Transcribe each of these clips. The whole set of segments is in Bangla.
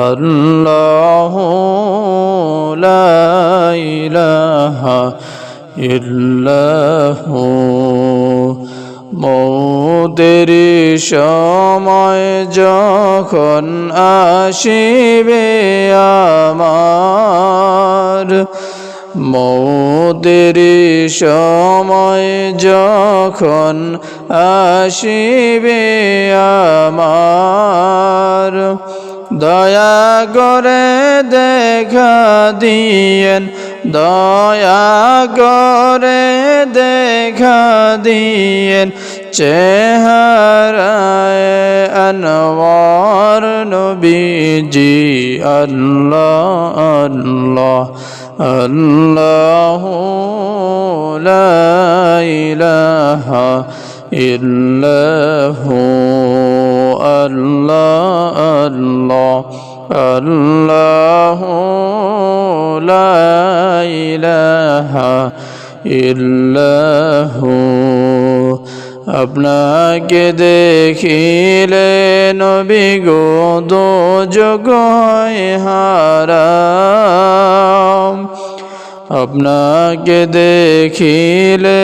আল্লাহু লা ইলাহা ইল্লাহু। মৌতের সময় যখন আসিবে আমার, মৌতের সময় যখন আসিবে আমার, দয়া করে দেখা দিয়েন, দয়া করে দেখা দিয়েন চেহারায় আনওয়ার নবীজি। আল্লাহ আল্লাহ আল্লাহু লা ইলাহা ইল্লাহু। আল্লাহ আল্লাহ আল্লাহু লা ইলাহা ইল্লাহু। আপনাকে দেখিলে নবী গো দোজখ হয় হারাম, আপনাকে দেখিলে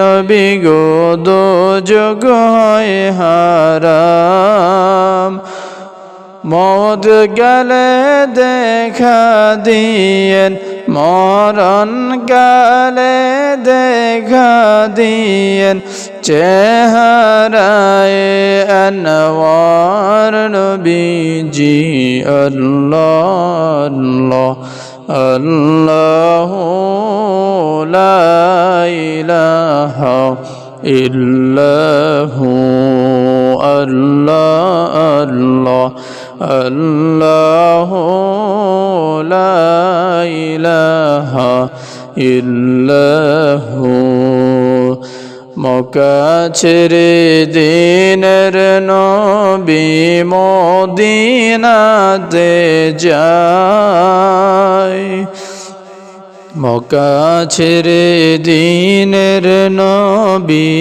নবী গো দোজখ হয় হারাম। মওত গেলে দেখা দিয়েন, মরণ গেলে দেখা দিয়েন চেহারায় আনওয়ার নবীজি। আল্লাহ আল্লাহ আল্লাহু লা ইলাহা ইল্লাহু। আল্লাহ আল্লাহ আল্লাহু লা ইলাহা ইল্লাহু। মক্কা ছেড়ে দিনের নবী মদিনাতে যায়, মক্কা ছেড়ে দিনের নবী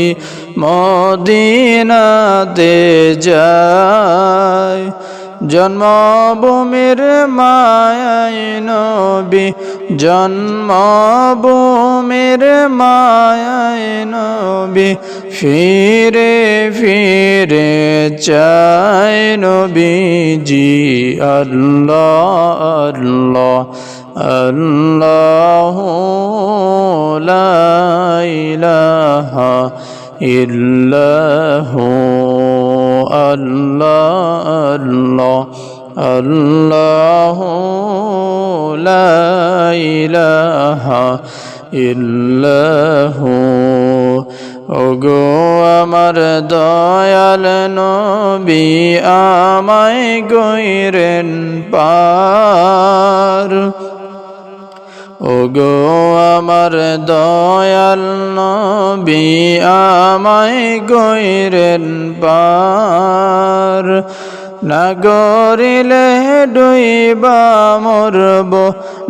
মদিনাতে যায়। জন্মভূমির মায়ায় নবী, জন্মভূমির মায়ায় নবী ফিরে ফিরে চায় নবীজি। আল্লাহ আল্লাহ আল্লাহু লা ইলাহা ইল্লাহু। আল্লাহ আল্লাহ আল্লাহু লা ইলাহা ইল্লাহু। ওগো আমার দয়াল নবী আমায় কইরেন পার, ওগো আমার দয়াল নবী আমায় কইরেন পার। না গরিলে ডুইবা মরব,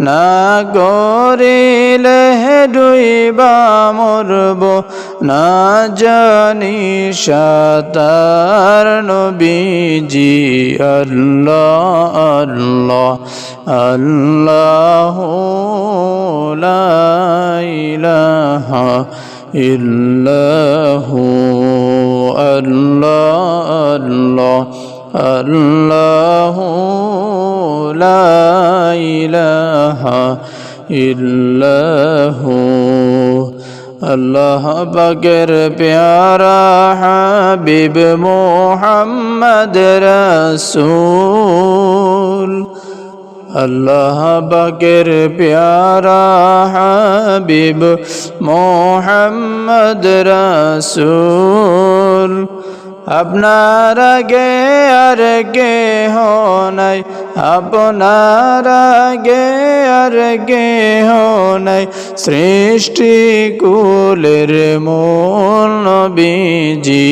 না গরিলে ডুইবা মরব, না জানি সাঁতার নবীজি। আল্লাহ আল্লাহ আল্লাহু লা ইলাহা ইল্লাহু। আল্লাহ আল্লাহ আল্লাহু লা ইলাহা ইল্লাহু। আল্লাহ পাকের প্যারা হাবিব মুহাম্মদ রাসূল, আল্লাহ পাকের প্যারা হাবিব মুহাম্মদ রাসূল। আপনার আগে আর কেহ নাই, আপনার আগে আর কেহ নাই, সৃষ্টি কুলের মূল নবীজি।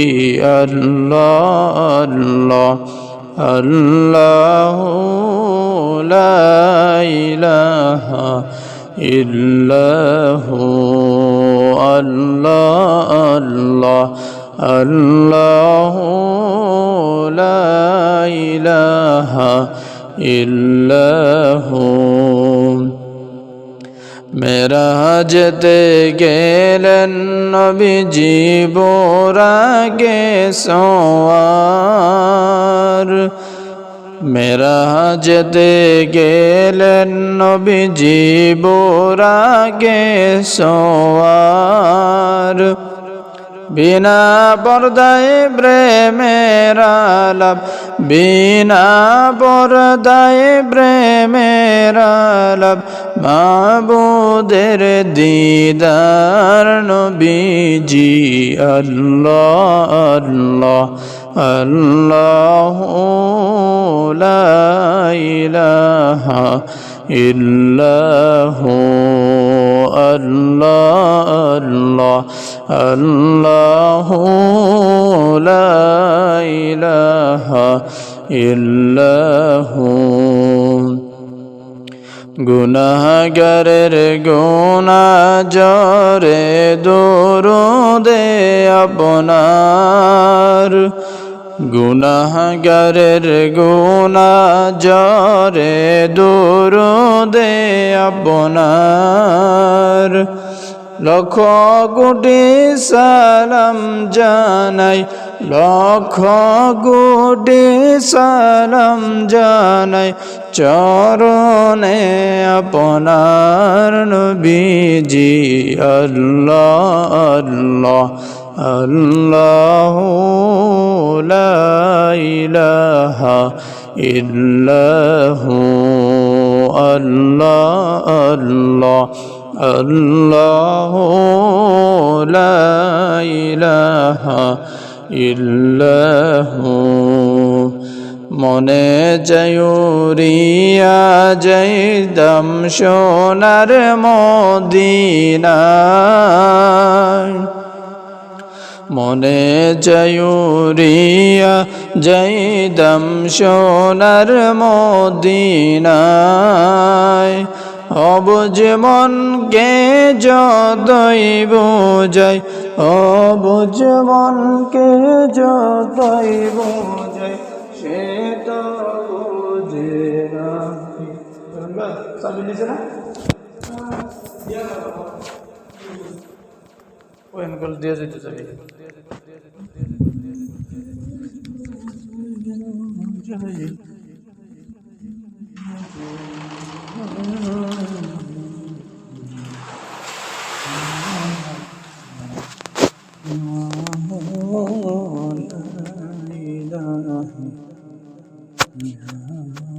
আল্লাহ আল্লাহ আল্লাহু লা ইলাহা ইল্লাহু। আল্লাহ আল্লাহ আল্লাহু লা ইলাহা ইল্লাহু। মেরাজতে গেলেন নবীজি বোরাগে সওয়ার, মেরাজতে গেলেন নবীজি বোরাগে সওয়ার। বিনা পর্দায় প্রেমের আলাপ, বিনা পর্দায় প্রেমের আলাপ, মাবুদের দিদার নবীজি। আল্লাহ আল্লাহ আল্লাহু লা ইলাহা ইল্লাহু। আল্লাহ আল্লাহ আল্লাহু লা ইলাহা ইল্লাহু। গুনাহগারের গুনাহ জরে দরুদে আপনার, গুনাহগারের গুনাহ জরে দরুদে আপনার। লক্ষ কোটি সালাম জানাই, লক্ষ কোটি সালাম জানাই চরণে আপনার নবীজি। আল্লাহ আল্লাহ আল্লাহু লা ইলাহা ইল্লাহু। আল্লাহ আল্লাহ আল্লাহু লা ইলাহা ইল্লাহু। মনে জয়ুরিয়া যাইতাম সোনার মদিনায়, মনে জয়ুরিয়া যাইতাম সোনার মদিনায়। অবুঝ মনকে যতই বুঝাই, অবুঝ মনকে যতই বুঝাই, সে তো বুঝে না। চাবি নিচে না ওই আঙ্কেল দিয়ে যেতে চাবি। لا إله إلا